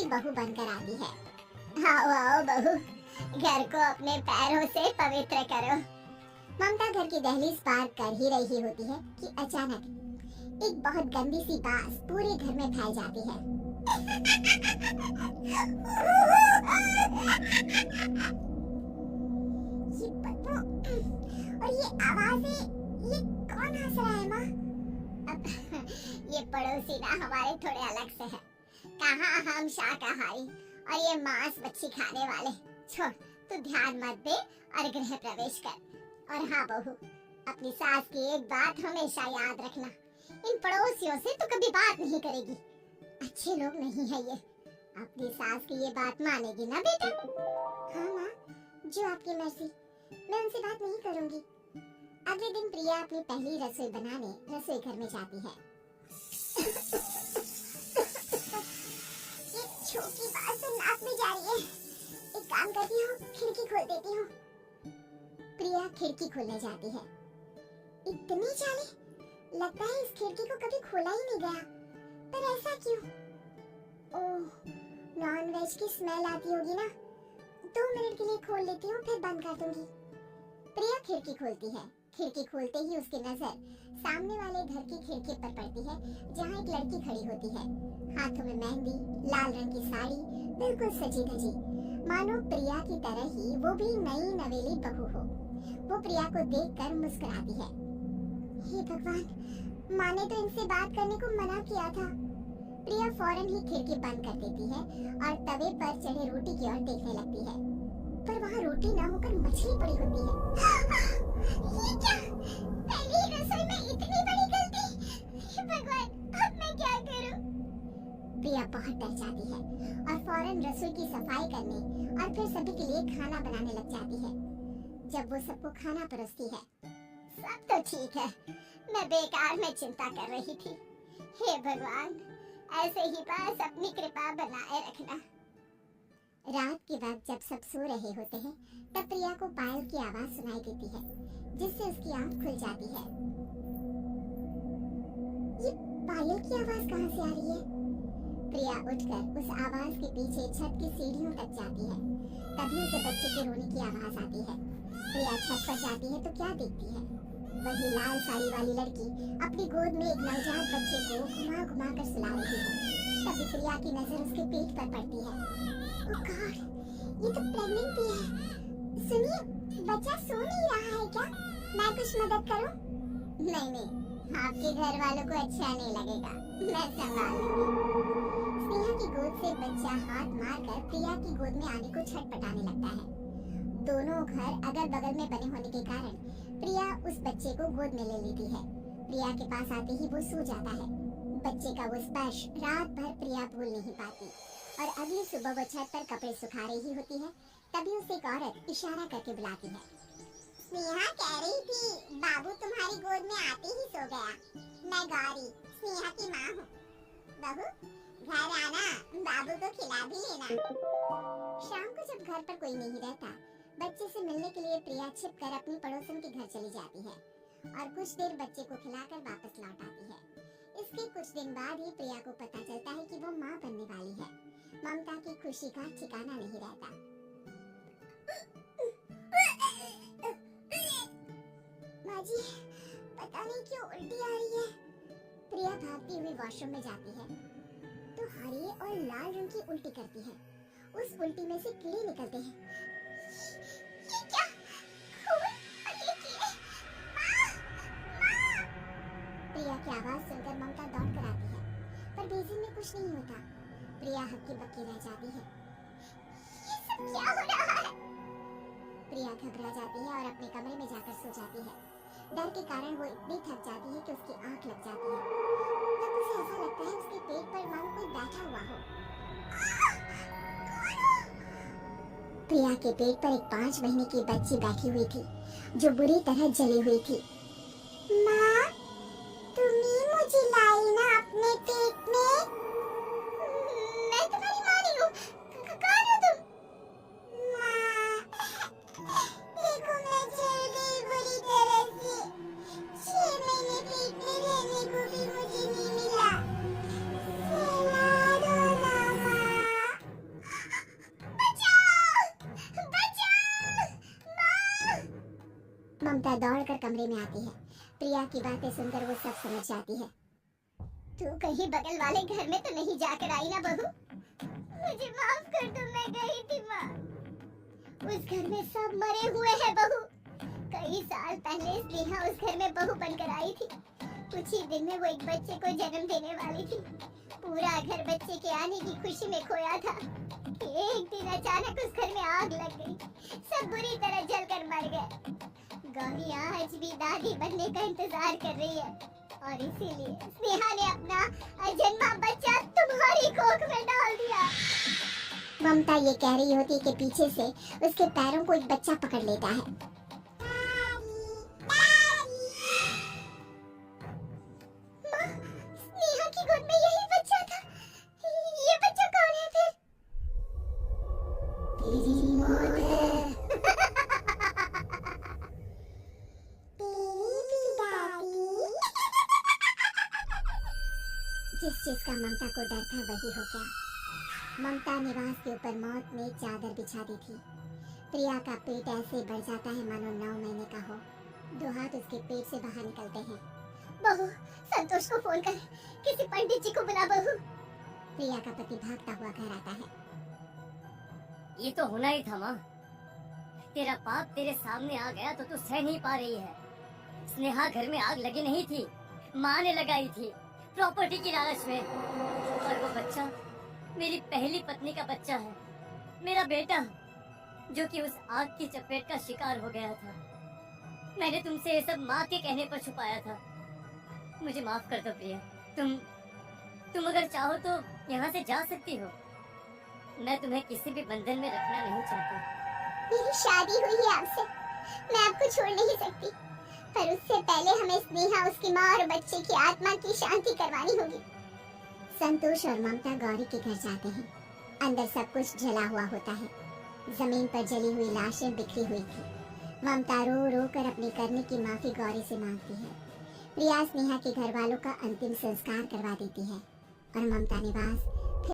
बहू बनकर आती है। आओ आओ बहू, घर को अपने पैरों से पवित्र करो। ममता घर की दहलीज पार कर ही रही होती है कि अचानक एक बहुत गंदी सी बात पूरे घर में फैल जाती है। ये बदबू और ये आवाजें, ये कौन हंस रहा है माँ? अब ये पड़ोसी ना हमारे थोड़े अलग से है। कहाँ हम शाकाहारी और ये मांस मच्छी खाने वाले। छोड़, तू ध्यान मत दे और गृह प्रवेश कर। और हाँ बहू, अपनी सास की एक बात हमेशा याद रखना, इन पड़ोसियों से तो कभी बात नहीं करेगी। अच्छे लोग नहीं है ये। अपनी सास की ये बात मानेगी ना बेटा? हाँ माँ, जो आपकी मर्जी, मैं उनसे बात नहीं करूँगी। अगले दिन प्रिया अपनी पहली रसोई बनाने रसोई घर में जाती है। ये छोटी बात तो नाक में जा रही है। एक काम करती हूँ, खिड़की खोल देती हूँ। प्रिया खिड़की खोलने जाती है। इतनी चाली, लगता है इस खिड़की को कभी खोला ही नहीं गया। पर ऐसा क्यों? ओह, नॉन-वेज की स्मेल आती होगी ना। 2 मिनट के लिए खोल लेती हूँ, फिर बंद कर दूंगी। प्रिया खिड़की खोलती है। खिड़की खोलते ही उसकी नजर सामने वाले घर की खिड़की पर पड़ती है, जहाँ एक लड़की खड़ी होती है। हाथों में मेहंदी, लाल रंग की साड़ी, बिल्कुल सजी धजी, मानो प्रिया की तरह ही वो भी नई नवेली बहू हो। वो प्रिया को देखकर मुस्कुराती है। हे भगवान, माँ ने तो इनसे बात करने को मना किया था। प्रिया फौरन ही खिड़की बंद कर देती है और तवे पर चढ़े रोटी की ओर देखने लगती है, पर वहाँ रोटी ना होकर मछली पड़ी होती है। ये क्या? पहली रसोई में इतनी बड़ी गलती! हे भगवान, अब मैं क्या करूं? प्रिया बहुत डर जाती है और फौरन रसोई की सफाई करने और फिर सभी के लिए खाना बनाने लग जाती है। जब वो सबको खाना परोसती है, सब तो ठीक है, मैं बेकार में चिंता कर रही थी। हे भगवान, ऐसे ही बस अपनी कृपा बनाए रखना। रात के वक्त जब सब सो रहे होते हैं, तब प्रिया को पायल की आवाज सुनाई देती है, जिससे उसकी आंख खुल जाती है। ये पायल की आवाज कहाँ से आ रही है? प्रिया उठकर उस आवाज के पीछे छत की सीढ़ियों तक जाती है। तभी उसे बच्चे के रोने की आवाज आती है। प्रिया छत पर जाती है तो क्या देखती है? वही लाल साड़ी वाली लड़की अपनी गोद में एक नवजात बच्चे को घुमा घुमा कर सुला रही है। तभी प्रिया की नजर उसके पेट पर पड़ती है। ओह गॉड, ये तो प्रेग्नेंट भी है। सुनिए, बच्चा सो नहीं रहा है क्या? मैं कुछ मदद करूं? नहीं नहीं, आपके घर वालों को अच्छा नहीं लगेगा, मैं संभाल लूंगी। स्नेहा की गोद से बच्चा हाथ मारकर प्रिया की गोद में आने को छटपटाने लगता है। दोनों घर अगल बगल में बने होने के कारण प्रिया उस बच्चे को गोद में ले लेती है। प्रिया के पास आते ही वो सो जाता है। बच्चे का वो स्पर्श रात भर प्रिया भूल नहीं पाती और अगली सुबह वो छत पर कपड़े सुखा रही होती है। तभी उसे एक औरत इशारा करके बुलाती है। स्नेहा कह रही थी बाबू तुम्हारी गोद में आते ही सो गया। मैं गौरी, स्नेहा की माँ हूँ। बहू, घर आना, बाबू को खिला भी लेना। शाम को जब घर पर कोई नहीं रहता, बच्चे से मिलने के लिए प्रिया छिपकर अपनी पड़ोसन के घर चली जाती है और कुछ देर बच्चे को खिलाकर वापस लौट आती है। इसके कुछ दिन बाद ही प्रिया को पता चलता है कि वो माँ बनने वाली है। ममता की खुशी का ठिकाना नहीं रहता। माँ जी, पता नहीं क्यों उल्टी आ रही है। प्रिया भागती हुई वॉशरूम में जाती है तो हरे और लाल रंग की उल्टी करती है। उस उल्टी में से कीड़े निकलते हैं। ये क्या? खून और ये कीड़े! माँ! माँ! प्रिया की आवाज सुनकर ममता दौड़ कर आती है, पर बेसिन में कुछ नहीं होता। प्रिया हक्की बक्की रह जाती है। ये सब क्या हो रहा है? प्रिया घबरा जाती है और अपने कमरे में जाकर सो जाती है। डर के कारण वो इतनी थक जाती है कि उसकी आंख लग जाती है। तब उसे ऐसा लगता है उसके पेट पर मानो कोई बैठा हुआ हो। प्रिया के पेट पर एक 5 महीने की बच्ची बैठी हुई थी, जो बुरी तरह जली हुई थी। माँ, तुम ही मुझे लाई ना अपने पेट में? मैं तुम्हारी माँ नहीं हूँ। कौन हो तुम? माँ, देखो मैं जल गई बुरी तरह से। 6 महीने पेट में रहने को भी मुझे नहीं मिला। सुला दो ना माँ। ममता दौड़कर कमरे में आती है। प्रिया की बातें सुनकर वो सब समझ जाती है। तू कहीं बगल वाले घर में तो नहीं जाकर आई ना बहू? मुझे माफ कर दो, मैं गई थी माँ। उस घर में सब मरे हुए हैं बहू। कई साल पहले स्नेहा उस घर में बहू बनकर आई थी। कुछ ही दिन में वो एक बच्चे को जन्म देने वाली थी। पूरा घर बच्चे के आने की खुशी में खोया था कि एक दिन अचानक उस घर में आग लग गई। सब बुरी तरह जलकर मर गए। गौरी आज भी दादी बनने का इंतजार कर रही है और इसीलिए स्नेहा ने अपना अजन्मा बच्चा तुम्हारी कोख में डाल दिया। ममता ये कह रही होती कि पीछे से उसके पैरों को एक बच्चा पकड़ लेता है। माँ, स्नेहा की गोद में यही बच्चा था। ये बच्चा कौन है फिर? तेरी मौत है। जिस चीज का ममता को डर था वही हो गया। ममता निवास के ऊपर मौत में चादर बिछा दी थी। प्रिया का पेट ऐसे बढ़ जाता है मानो 9 महीने का हो। 2 हाथ उसके पेट से बाहर निकलते हैं। बहू, संतोष को फोन कर, किसी पंडित जी को बुला बहू। प्रिया का पति भागता हुआ घर आता है। ये तो होना ही था माँ। तेरा पाप तेरे सामने आ गया तो तू सह नहीं पा रही है। स्नेहा घर में आग लगी नहीं थी, माँ ने लगाई थी प्रॉपर्टी की लालच में। और वो बच्चा मेरी पहली पत्नी का बच्चा है, मेरा बेटा, जो कि उस आग की चपेट का शिकार हो गया था। मैंने तुमसे ये सब माँ के कहने पर छुपाया था। मुझे माफ कर दो प्रिया। तुम अगर चाहो तो यहाँ से जा सकती हो। मैं तुम्हें किसी भी बंधन में रखना नहीं चाहती। मेरी शादी हुई है आपसे, मैं आपको छोड़ नहीं सकती, पर उससे पहले हमें स्नेहा, उसकी माँ और बच्चे की आत्मा की शांति करवानी होगी। संतोष और ममता गौरी के घर जाते हैं। अंदर सब कुछ जला हुआ होता है। जमीन पर जली हुई लाशें बिखरी हुई थी। ममता रो रो कर अपनी करने की माफी गौरी से मांगती है। प्रिया स्नेहा के घर वालों का अंतिम संस्कार करवा देती है और ममता निवास